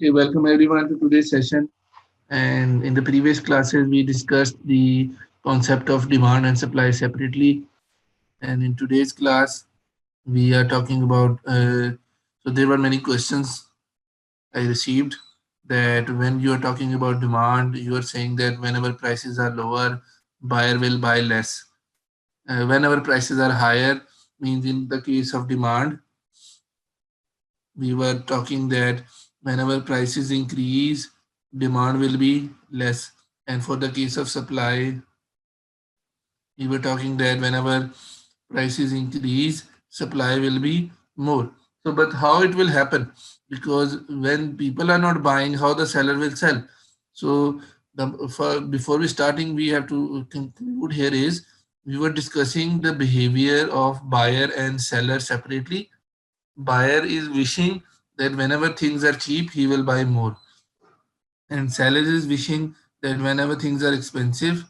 Okay, welcome everyone to today's session. And in the previous classes, we discussed the concept of demand and supply separately. And in today's class, we are talking about. So there were many questions I received that when you are talking about demand, you are saying that whenever prices are lower, buyer will buy less. Whenever prices are higher, means in the case of demand, we were talking that whenever prices increase, demand will be less. And for the case of supply, we were talking that whenever prices increase, supply will be more. So, but how it will happen? Because when people are not buying, how the seller will sell? So, before we starting, we have to conclude here is we were discussing the behavior of buyer and seller separately. Buyer is wishing that whenever things are cheap, he will buy more. And seller is wishing that whenever things are expensive,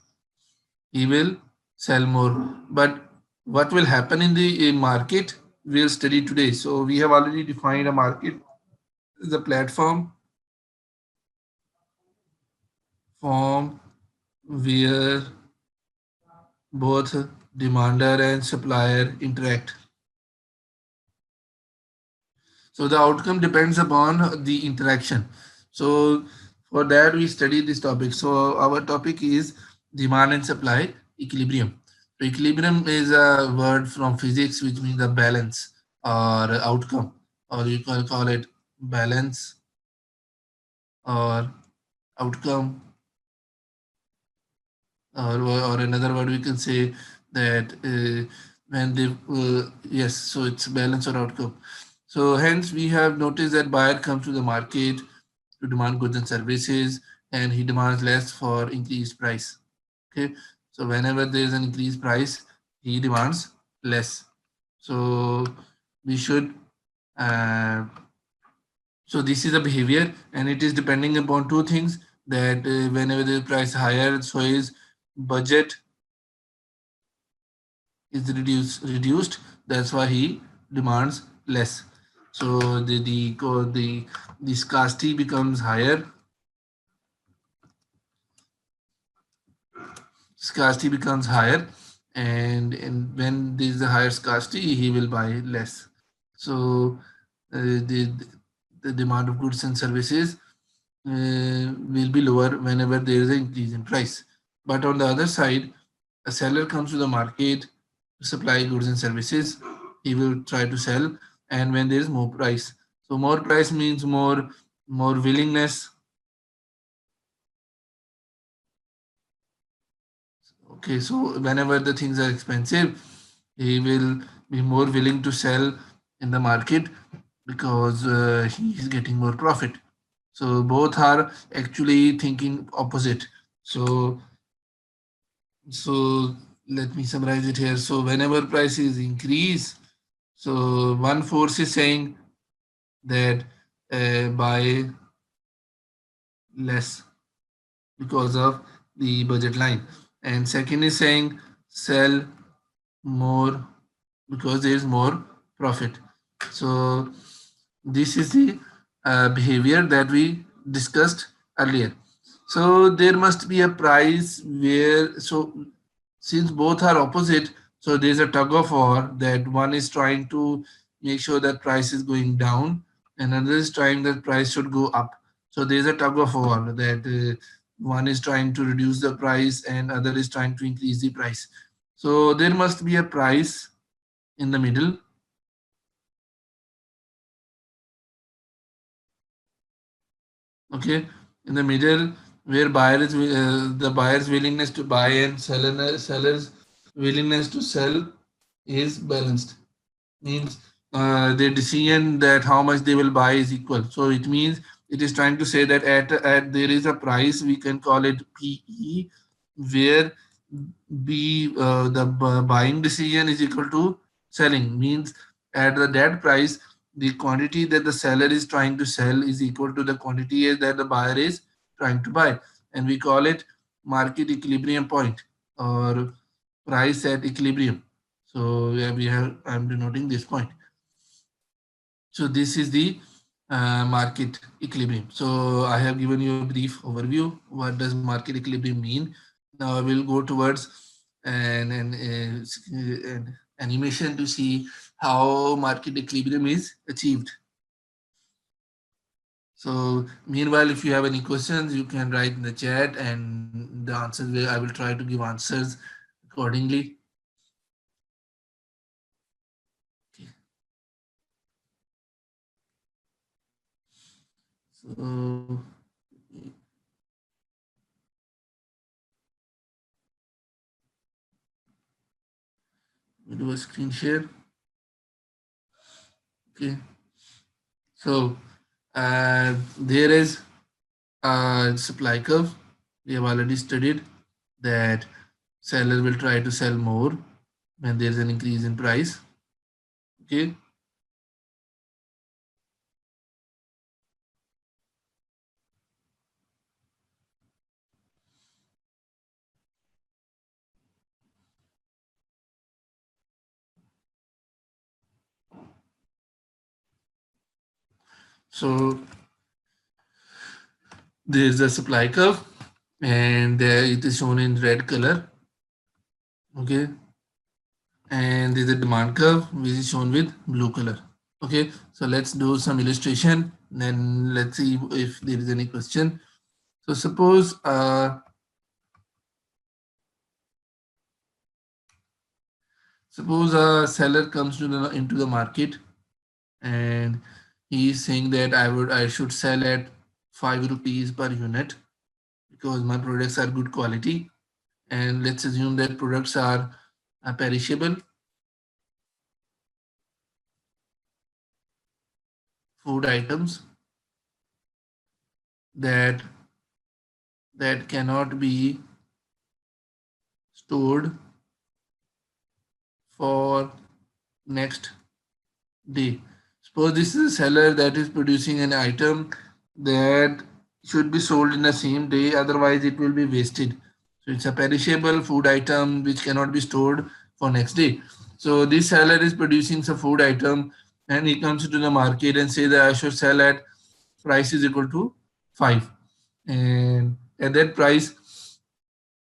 he will sell more. But what will happen in the market, we'll study today. So we have already defined a market as a platform form where both demander and supplier interact. So the outcome depends upon the interaction. So for that we study this topic. So our topic is demand and supply equilibrium. So equilibrium is a word from physics which means a balance or outcome, or you can call it balance or outcome, or another word we can say that when they yes, so it's balance or outcome. So hence we have noticed that buyer comes to the market to demand goods and services, and he demands less for increased price. Okay, so whenever there is an increased price, he demands less. So we should uh, so this is a behavior, and it is depending upon two things, that whenever the price higher, so his budget is reduced. That's why he demands less. So the scarcity becomes higher. Scarcity becomes higher, and when there is a higher scarcity, he will buy less. So the the demand of goods and services will be lower whenever there is an increase in price. But on the other side, a seller comes to the market to supply goods and services. He will try to sell, and when there is more price, so more price means more willingness. Okay, so whenever the things are expensive, he will be more willing to sell in the market because he is getting more profit. So both are actually thinking opposite. So so let me summarize it here. So whenever prices increase, so one force is saying that buy less because of the budget line, and second is saying sell more because there is more profit. So this is the behavior that we discussed earlier. So there must be a price where, so since both are opposite, so there's a tug of war, that one is trying to make sure that price is going down and another is trying that price should go up. So there's a tug of war that one is trying to reduce the price and other is trying to increase the price. So there must be a price in the middle. Okay, in the middle, where buyer is the buyer's willingness to buy and seller's willingness to sell is balanced. Means the decision that how much they will buy is equal. So it means it is trying to say that at there is a price, we can call it PE, where the buying decision is equal to selling. Means at the that price, the quantity that the seller is trying to sell is equal to the quantity that the buyer is trying to buy, and we call it market equilibrium point or price at equilibrium. So yeah, we have I'm denoting this point. So this is the market equilibrium. So I have given you a brief overview. What does market equilibrium mean? Now I will go towards an animation to see how market equilibrium is achieved. So meanwhile, if you have any questions, you can write in the chat, and the answers I will try to give answers accordingly. Okay. So we do a screen share. Okay. So there is supply curve. We have already studied that seller will try to sell more when there is an increase in price. Okay. So there is a supply curve, and it is shown in red color. Okay. And there's a demand curve which is shown with blue color. Okay, so let's do some illustration, then let's see if there is any question. So suppose a seller comes into the market, and he is saying that I should sell at 5 rupees per unit because my products are good quality, and let's assume that products are perishable food items that cannot be stored for next day. Suppose this is a seller that is producing an item that should be sold in the same day, otherwise it will be wasted. So it's a perishable food item which cannot be stored for next day. So this seller is producing some food item, and he comes into the market and say that I should sell at price is equal to 5. And at that price,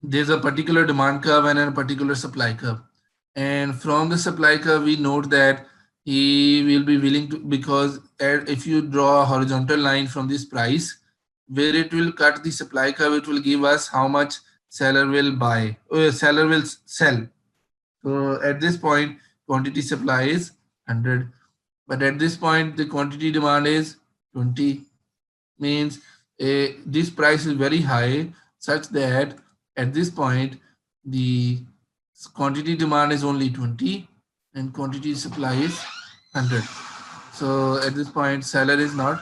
there's a particular demand curve and a particular supply curve. And from the supply curve, we note that he will be willing to, because if you draw a horizontal line from this price, where it will cut the supply curve, it will give us how much seller will buy, or seller will sell. So at this point, quantity supply is 100. But at this point, the quantity demand is 20. Means this price is very high, such that at this point the quantity demand is only 20 and quantity supply is 100. So at this point seller is not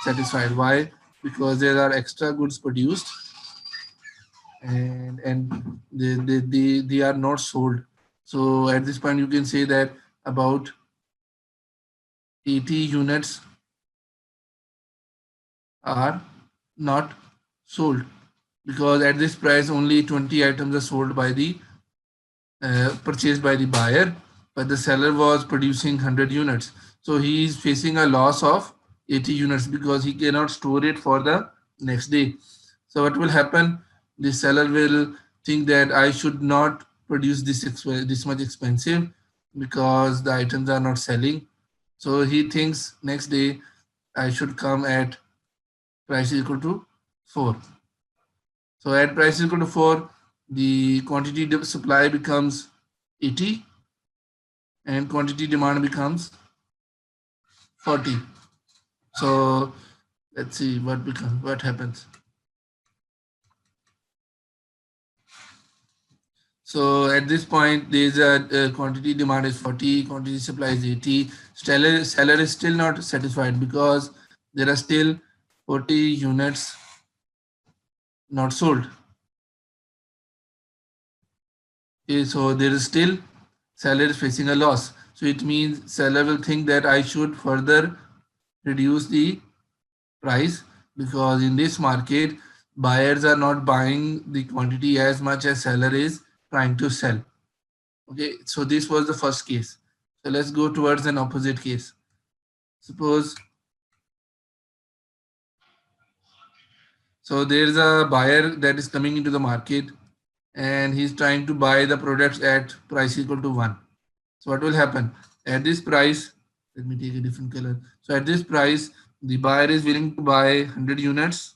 satisfied. Why? Because there are extra goods produced, and they are not sold. So at this point you can say that about 80 units are not sold, because at this price only 20 items are sold by the purchased by the buyer, but the seller was producing 100 units, so he is facing a loss of 80 units because he cannot store it for the next day. So what will happen? The seller will think that I should not produce this much expensive because the items are not selling. So he thinks next day I should come at price equal to 4. So at price equal to 4, the quantity supply becomes 80 and quantity demand becomes 40. So let's see what happens. So at this point, there is a quantity demand is 40, quantity supply is 80. Seller is still not satisfied because there are still 40 units not sold. Okay, so there is still seller is facing a loss. So it means seller will think that I should further reduce the price, because in this market buyers are not buying the quantity as much as seller is trying to sell. Okay, so this was the first case. So let's go towards an opposite case. Suppose So there is a buyer that is coming into the market and he's trying to buy the products at price equal to 1. So what will happen? At this price, let me take a different color. So at this price, the buyer is willing to buy 100 units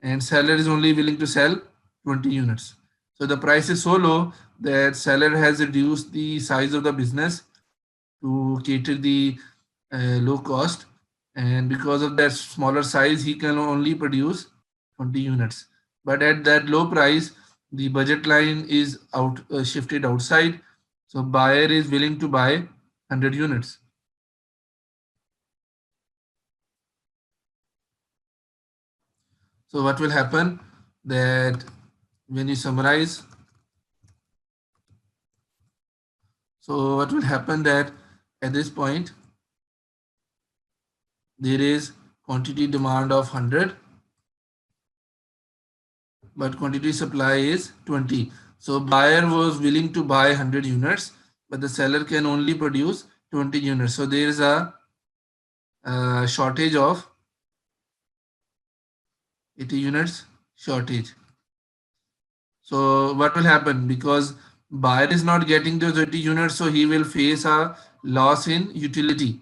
and seller is only willing to sell 20 units. So the price is so low that seller has reduced the size of the business to cater the low cost, and because of that smaller size he can only produce 20 units. But at that low price the budget line is out shifted outside, so buyer is willing to buy 100 units. So what will happen that when you summarize, so what will happen that at this point there is quantity demand of 100 but quantity supply is 20. So buyer was willing to buy 100 units, but the seller can only produce 20 units. So there is a shortage of 80 units shortage. So what will happen? Because buyer is not getting those 80 units, so he will face a loss in utility.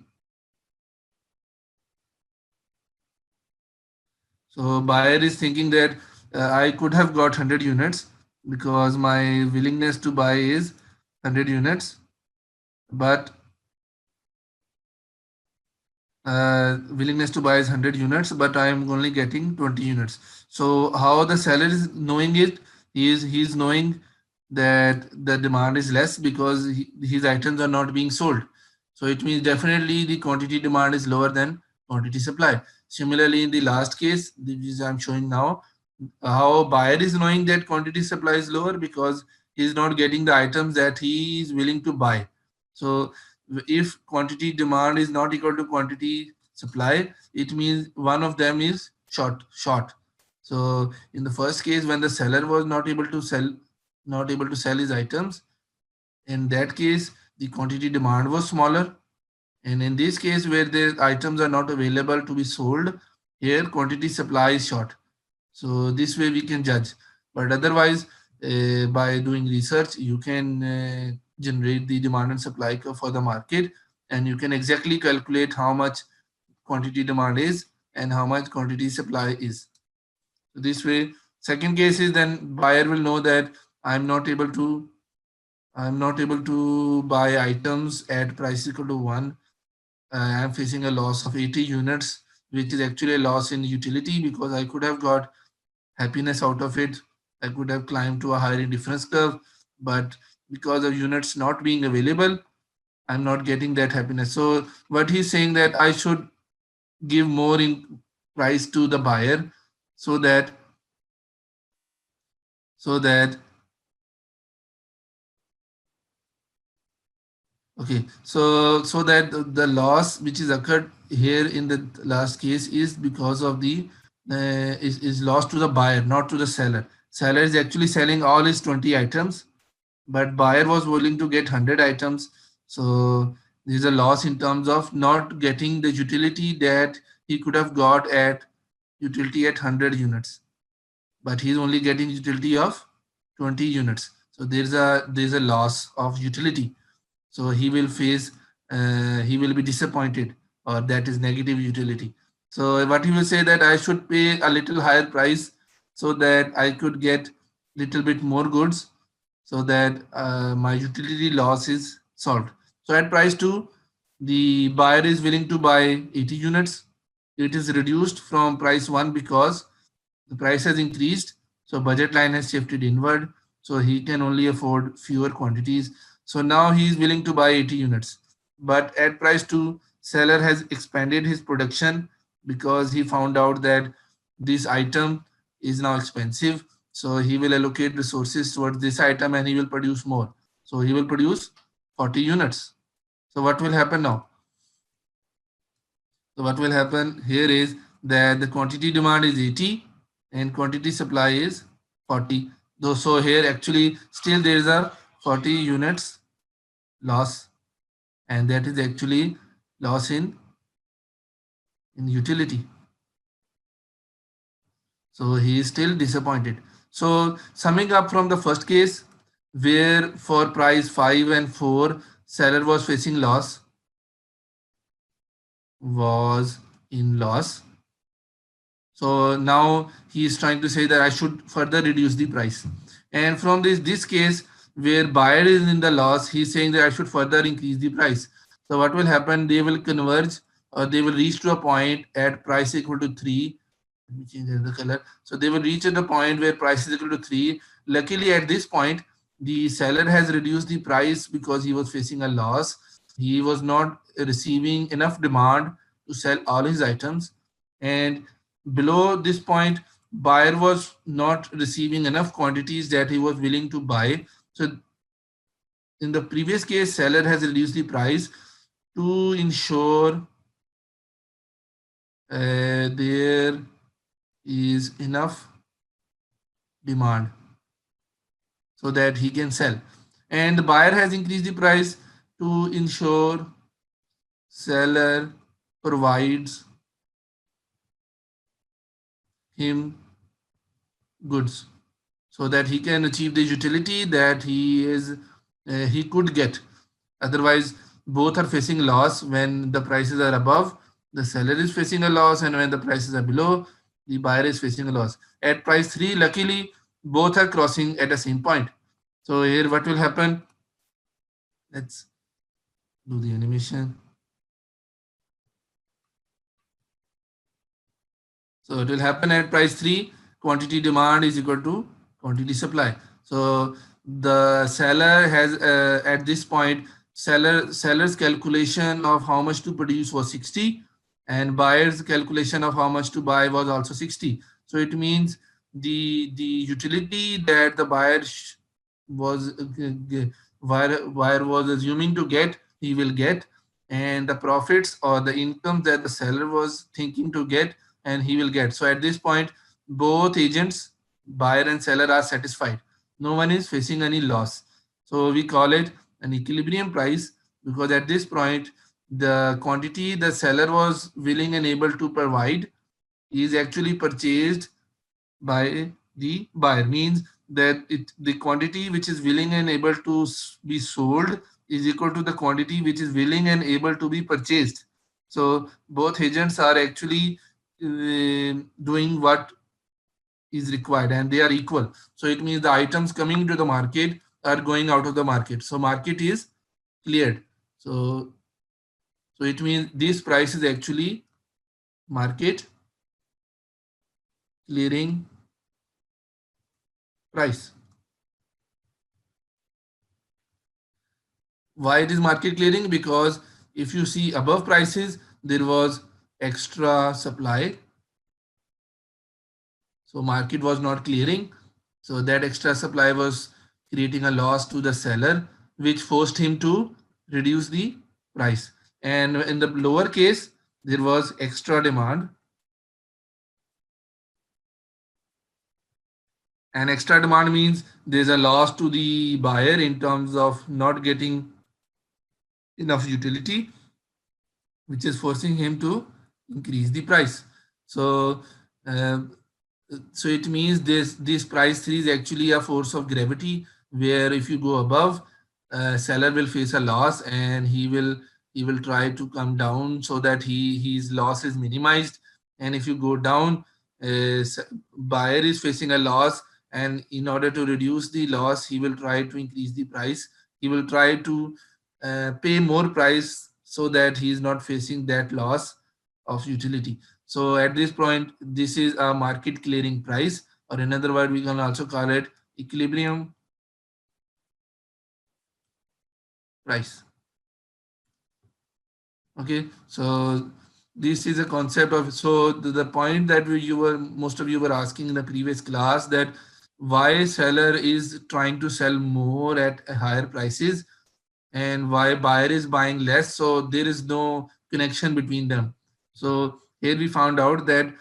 So buyer is thinking that I could have got 100 units because my willingness to buy is 100 units, but willingness to buy is 100 units, but I am only getting 20 units. So how the seller is knowing it? He's knowing that the demand is less because his items are not being sold. So it means definitely the quantity demand is lower than quantity supply. Similarly, in the last case, which I'm showing now, how buyer is knowing that quantity supply is lower because he is not getting the items that he is willing to buy. So if quantity demand is not equal to quantity supply, it means one of them is short. So in the first case, when the seller was not able to sell his items, in that case the quantity demand was smaller, and in this case where the items are not available to be sold, here quantity supply is short. So this way we can judge, but otherwise by doing research you can generate the demand and supply curve for the market, and you can exactly calculate how much quantity demand is and how much quantity supply is. So this way, second case is then buyer will know that i'm not able to I'm not able to buy items at price equal to 1. I'm facing a loss of 80 units, which is actually a loss in utility because I could have got happiness out of it. I could have climbed to a higher indifference curve, but because of units not being available, I'm not getting that happiness. So what he's saying that I should give more in price to the buyer so that so that okay, so that the loss which is occurred here in the last case is because of the is lost to the buyer, not to the seller. Seller is actually selling all his 20 items, but buyer was willing to get 100 items. So there's a loss in terms of not getting the utility that he could have got at utility at 100 units, but he's only getting utility of 20 units. So there's a loss of utility, so he will be disappointed, or that is negative utility. So what he will say that I should pay a little higher price so that I could get little bit more goods, so that my utility loss is solved. So at price 2 the buyer is willing to buy 80 units. It is reduced from price 1 because the price has increased, so budget line has shifted inward, so he can only afford fewer quantities. So now he is willing to buy 80 units. But at price 2, seller has expanded his production because he found out that this item is now expensive. So he will allocate resources towards this item and he will produce more. So he will produce 40 units. So what will happen now? So what will happen here is that the quantity demand is 80 and quantity supply is 40. Though so here actually still there is a 40 units loss, and that is actually loss in utility. So he is still disappointed. So summing up from the first case, where for price 5 and 4, seller was facing loss, was in loss. So now he is trying to say that I should further reduce the price. And from this case where buyer is in the loss, he is saying that I should further increase the price. So what will happen? They will converge, or they will reach to a point at price equal to 3. Let me change the color. So they will reach at the point where price is equal to 3. Luckily at this point, the seller has reduced the price because he was facing a loss. He was not receiving enough demand to sell all his items. And below this point, buyer was not receiving enough quantities that he was willing to buy. So in the previous case, seller has reduced the price to ensure there is enough demand so that he can sell. And the buyer has increased the price to ensure seller provides him goods so that he can achieve the utility that he could get. Otherwise, both are facing loss when the prices are above. The seller is facing a loss, and when the prices are below, the buyer is facing a loss. At price 3, luckily, both are crossing at the same point. So here what will happen? Let's do the animation. So it will happen at price 3, quantity demand is equal to quantity supply. So the seller has at this point, seller's calculation of how much to produce was 60, and buyer's calculation of how much to buy was also 60. So it means the utility that the was buyer was assuming to get, he will get, and the profits or the income that the seller was thinking to get, and he will get. So at this point, both agents, buyer and seller, are satisfied. No one is facing any loss. So we call it an equilibrium price, because at this point, the quantity the seller was willing and able to provide is actually purchased by the buyer. Means that the quantity which is willing and able to be sold is equal to the quantity which is willing and able to be purchased. So both agents are actually doing what is required, and they are equal. So it means the items coming to the market are going out of the market. So market is cleared. So it means this price is actually market clearing price. Why it is market clearing? Because if you see above prices, there was extra supply. So market was not clearing. So that extra supply was creating a loss to the seller, which forced him to reduce the price. And in the lower case, there was extra demand. And extra demand means there's a loss to the buyer in terms of not getting enough utility, which is forcing him to increase the price. So uh, so it means this price 3 is actually a force of gravity, where if you go above, seller will face a loss, and he will try to come down so that his loss is minimized. And if you go down, buyer is facing a loss, and in order to reduce the loss, he will try to increase the price. He will try to pay more price so that he is not facing that loss of utility. So at this point, this is a market clearing price, or in other word, we can also call it equilibrium price. Okay, so this is a concept of, so the point that most of you were asking in the previous class, that why seller is trying to sell more at higher prices and why buyer is buying less. So there is no connection between them. So here we found out that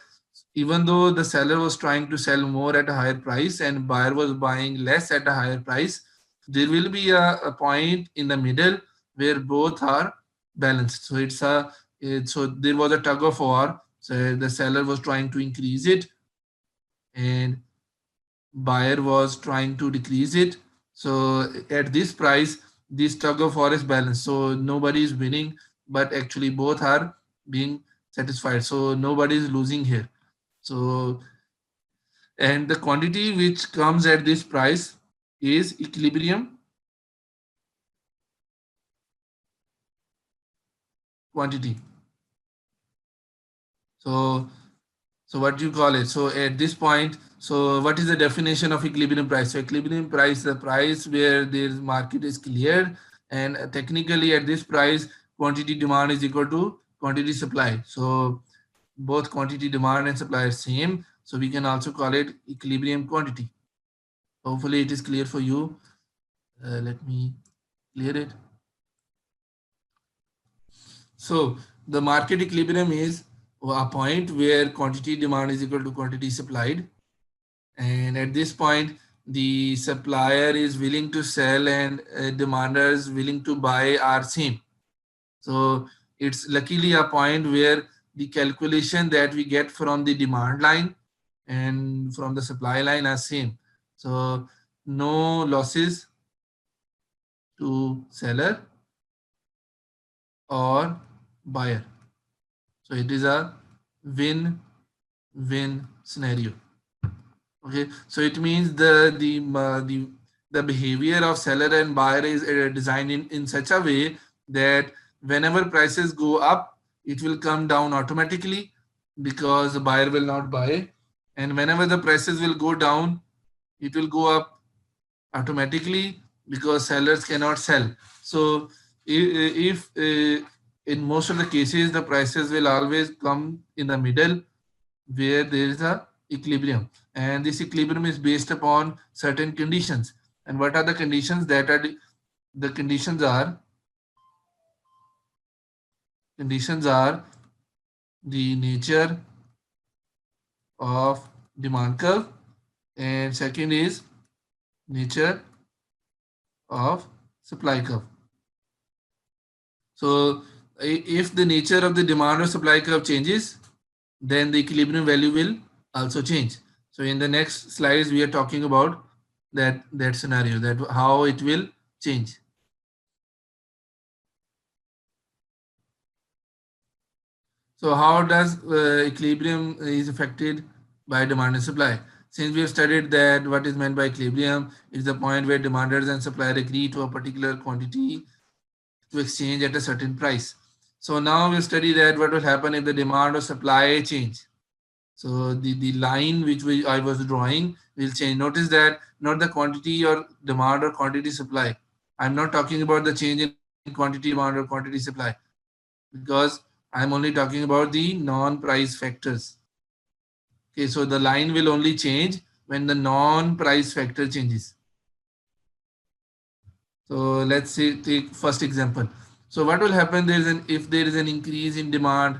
even though the seller was trying to sell more at a higher price and buyer was buying less at a higher price, there will be a point in the middle where both are balanced. So so there was a tug of war. So the seller was trying to increase it, and buyer was trying to decrease it. So at this price, this tug of war is balanced. So nobody is winning, but actually both are being satisfied. So nobody is losing here. So and the quantity which comes at this price is equilibrium quantity. So so what do you call it? So at this point, so what is the definition of equilibrium price? So equilibrium price, the price where the market is cleared, and technically at this price, quantity demand is equal to quantity supply. So both quantity demand and supply are same. So we can also call it equilibrium quantity. Hopefully it is clear for you. Let me clear it. So the market equilibrium is a point where quantity demand is equal to quantity supplied, and at this point the supplier is willing to sell and demanders willing to buy are same. So it's luckily a point where the calculation that we get from the demand line and from the supply line are same. So no losses to seller or buyer. So it is a win win scenario. Okay, so it means the behavior of seller and buyer is designed in such a way that whenever prices go up, it will come down automatically because the buyer will not buy, and whenever the prices will go down, it will go up automatically because sellers cannot sell. So if in most of the cases the prices will always come in the middle where there is a equilibrium, and this equilibrium is based upon certain conditions. And what are the conditions that are the conditions are the nature of demand curve, and second is nature of supply curve. So if the nature of the demand or supply curve changes, then the equilibrium value will also change. So in the next slides, we are talking about that scenario, that how it will change. So how does equilibrium is affected by demand and supply? Since we have studied that what is meant by equilibrium is the point where demanders and supplier agree to a particular quantity to exchange at a certain price. So now we'll study that what will happen if the demand or supply change. So the line which I was drawing will change. Notice that not the quantity or demand or quantity supply. I'm not talking about the change in quantity demand or quantity supply because I'm only talking about the non-price factors. Okay, so the line will only change when the non-price factor changes. So let's say take first example. So what will happen there is if there is an increase in demand.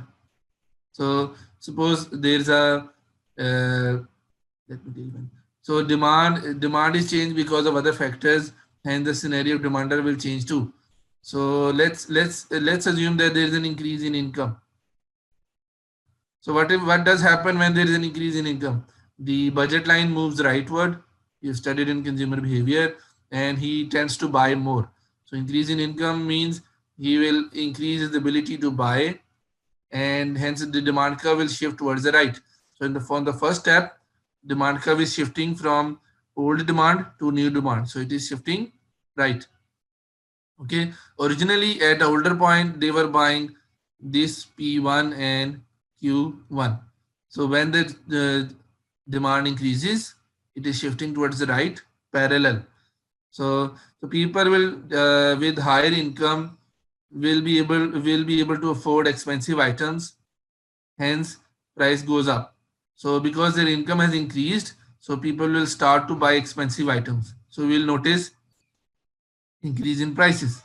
So suppose there is a let me tell you. So demand is changed because of other factors, and the scenario of demander will change too. So let's assume that there is an increase in income. So what does happen when there is an increase in income? The budget line moves rightward. You studied in consumer behavior, and he tends to buy more. So increase in income means he will increase his ability to buy, and hence the demand curve will shift towards the right. So from the first step, demand curve is shifting from old demand to new demand. So it is shifting right. Okay. Originally at a older point, they were buying this P1 and Q1. So when the demand increases, it is shifting towards the right parallel. So people will with higher income will be able to afford expensive items. Hence, price goes up. So because their income has increased, so people will start to buy expensive items. So we'll notice increase in prices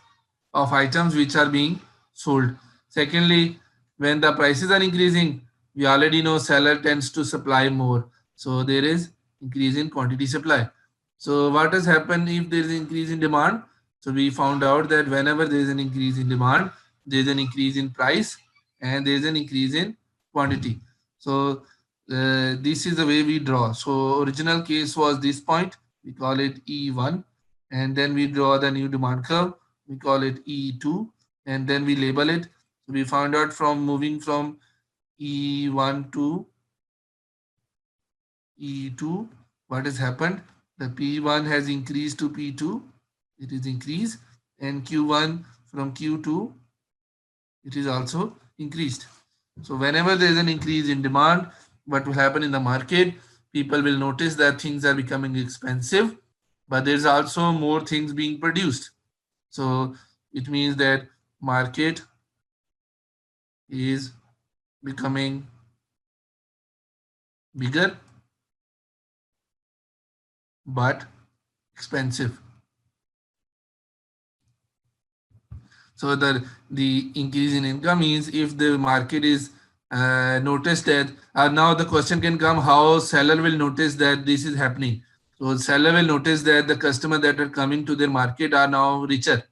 of items which are being sold. Secondly, when the prices are increasing, we already know seller tends to supply more. So there is increase in quantity supply. So what has happened if there is increase in demand? So we found out that whenever there is an increase in demand, there is an increase in price and there is an increase in quantity. So this is the way we draw. So original case was this point, we call it E1, and then we draw the new demand curve, we call it E2, and then we label it. So we found out from moving from E1 to E2, what has happened? The P1 has increased to P2, it is increased, and Q1 from Q2, it is also increased. So whenever there is an increase in demand, what will happen in the market? People will notice that things are becoming expensive, but there's also more things being produced. So it means that market is becoming bigger but expensive. So the increase in income means if the market is noticed that now the question can come how seller will notice that this is happening. So seller will notice that the customer that are coming to their market are now richer.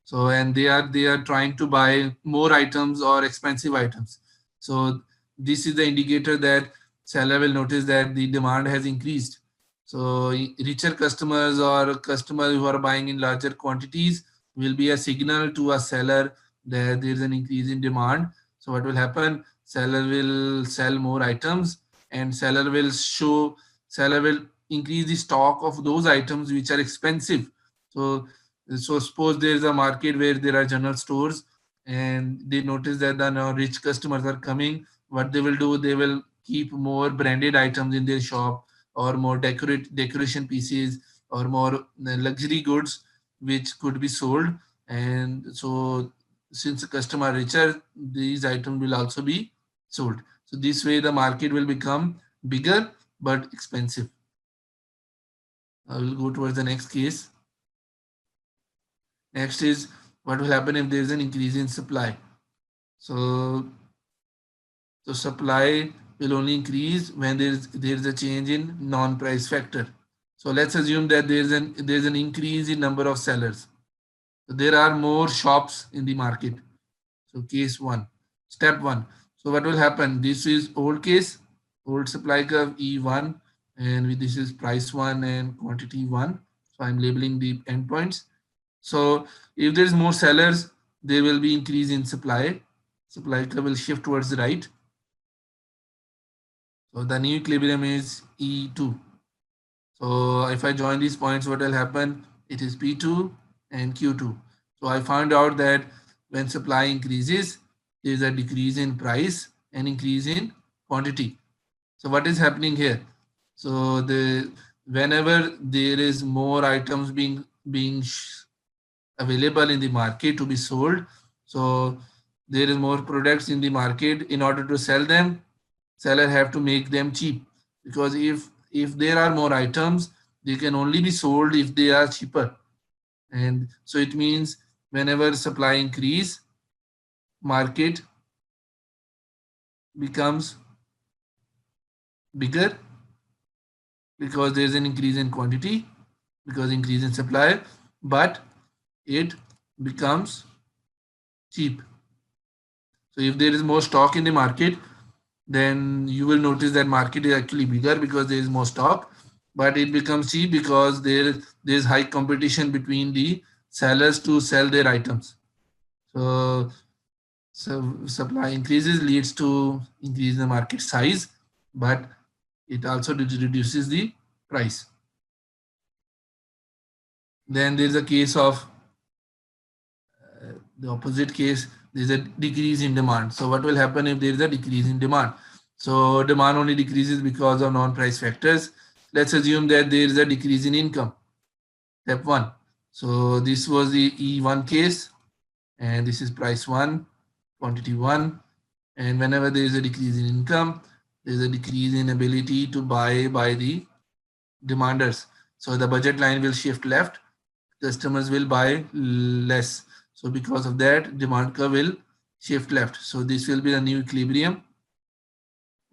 So and they are trying to buy more items or expensive items. So this is the indicator that seller will notice that the demand has increased. So richer customers or customers who are buying in larger quantities will be a signal to a seller that there is an increase in demand. So what will happen? Seller will sell more items, and seller will increase the stock of those items which are expensive. So suppose there is a market where there are general stores, and they notice that the now rich customers are coming. What they will do, they will keep more branded items in their shop, or more decoration pieces, or more luxury goods which could be sold. And so since the customer are richer, these items will also be sold. So this way the market will become bigger but expensive. I will go towards the next case. Next is what will happen if there is an increase in supply. So the supply will only increase when there is a change in non-price factor. So let's assume that there is an increase in number of sellers. So there are more shops in the market. So case one, step one. So what will happen? This is old case, old supply curve E1, and this is price one and quantity one. So I'm labeling the endpoints. So if there is more sellers, there will be increase in supply. Supply curve will shift towards the right. So the new equilibrium is E2. So if I join these points, what will happen? It is P2 and Q2. So I found out that when supply increases, there is a decrease in price and increase in quantity. So what is happening here? So whenever there is more items being available in the market to be sold, so there is more products in the market. In order to sell them, seller have to make them cheap, because if there are more items, they can only be sold if they are cheaper. And so it means whenever supply increase, market becomes bigger because there is an increase in quantity, because increase in supply, but it becomes cheap. So if there is more stock in the market, then you will notice that market is actually bigger because there is more stock, but it becomes cheap because there is high competition between the sellers to sell their items. So supply increases leads to increase in the market size, but it also reduces the price. Then there is a case of the opposite case. There is a decrease in demand. So what will happen if there is a decrease in demand? So demand only decreases because of non-price factors. Let's assume that there is a decrease in income. Step one. So this was the E1 case, and this is price one, quantity one. And whenever there is a decrease in income, there is a decrease in ability to buy by the demanders. So the budget line will shift left. Customers will buy less. So because of that, demand curve will shift left. So this will be the new equilibrium,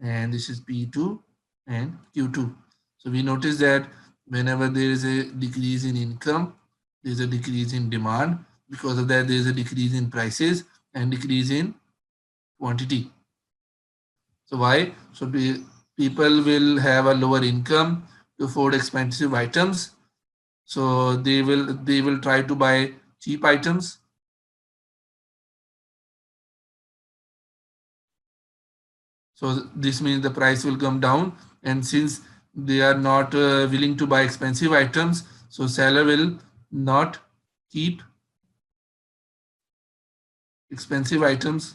and this is P2 and Q2. So we notice that whenever there is a decrease in income, there is a decrease in demand. Because of that, there is a decrease in prices and decrease in quantity. So why? So people will have a lower income to afford expensive items. So they will try to buy cheap items. So this means the price will come down, and since they are not willing to buy expensive items, so seller will not keep expensive items.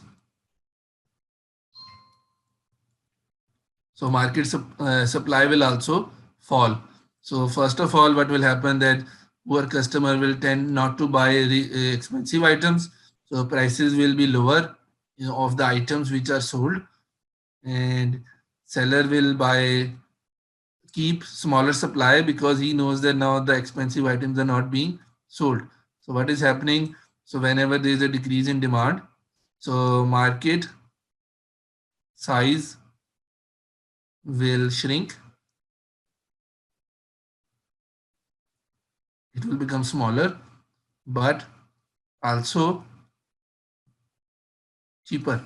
So market supply will also fall. So first of all, what will happen that poor customer will tend not to buy expensive items. So prices will be lower, of the items which are sold, and seller will buy keep smaller supply because he knows that now the expensive items are not being sold. So what is happening? So whenever there is a decrease in demand, so market size will shrink. It will become smaller, but also cheaper.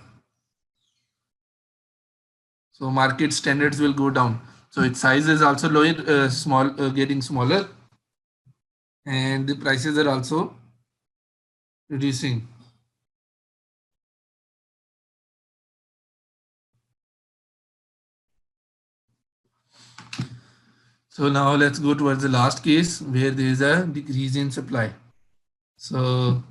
So market standards will go down. So its size is also lower, getting smaller, and the prices are also reducing. So now let's go towards the last case where there is a decrease in supply. So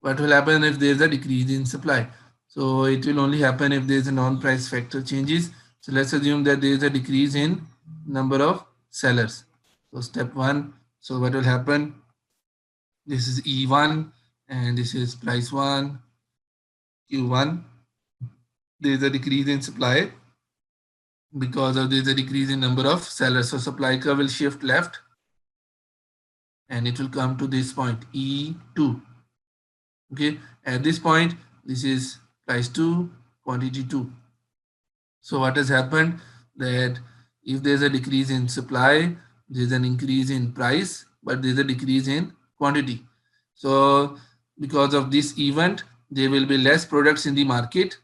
what will happen if there is a decrease in supply? So it will only happen if there is a non-price factor changes. So let's assume that there is a decrease in number of sellers. So step one. So what will happen? This is E1 and this is price 1, Q1. There is a decrease in supply because of there is a decrease in number of sellers. So supply curve will shift left and it will come to this point E2. Okay, at this point, this is price 2, quantity 2. So what has happened that if there's a decrease in supply, there's an increase in price, but there's a decrease in quantity. So because of this event, there will be less products in the market.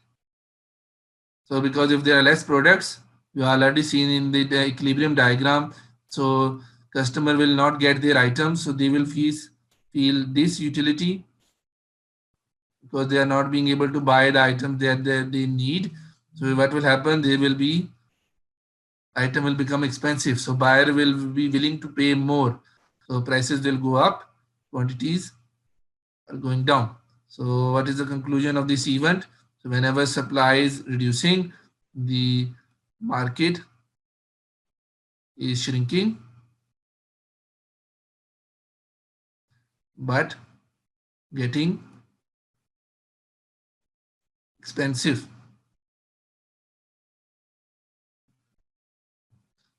So because if there are less products, you already seen in the equilibrium diagram. So customer will not get their items, so they will feel this utility because they are not being able to buy the items that they need. So what will happen? They will be item will become expensive. So buyer will be willing to pay more. So prices will go up, quantities are going down. So what is the conclusion of this event? So whenever supply is reducing, the market is shrinking, but getting expensive.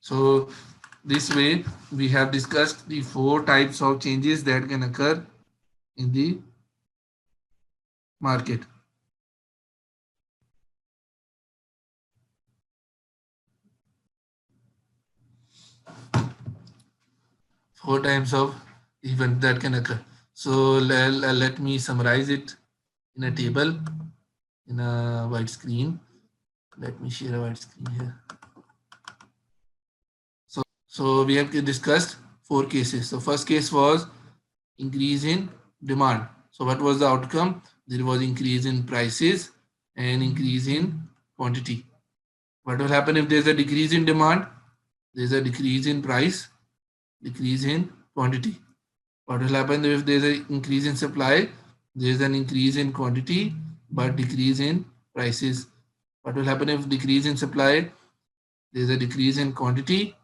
So this way we have discussed the 4 types of changes that can occur in the market. Four types of event that can occur. So let me summarize it in a table in a white screen. Let me share a white screen here. So we have discussed 4 cases. So first case was increase in demand. So what was the outcome? There was increase in prices and increase in quantity. What will happen if there's a decrease in demand? There's a decrease in price, decrease in quantity. What will happen if there's an increase in supply? There's an increase in quantity but decrease in prices. What will happen if decrease in supply? There's a decrease in quantity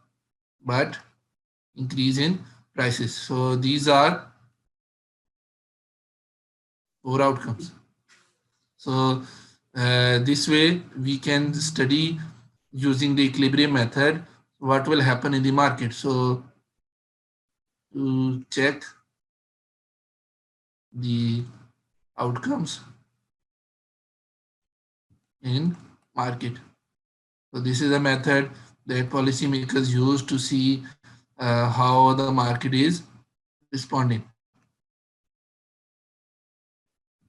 but increase in prices. So these are 4 outcomes. So this way we can study using the equilibrium method what will happen in the market. So to check the outcomes in market. So this is a method that policymakers use to see how the market is responding.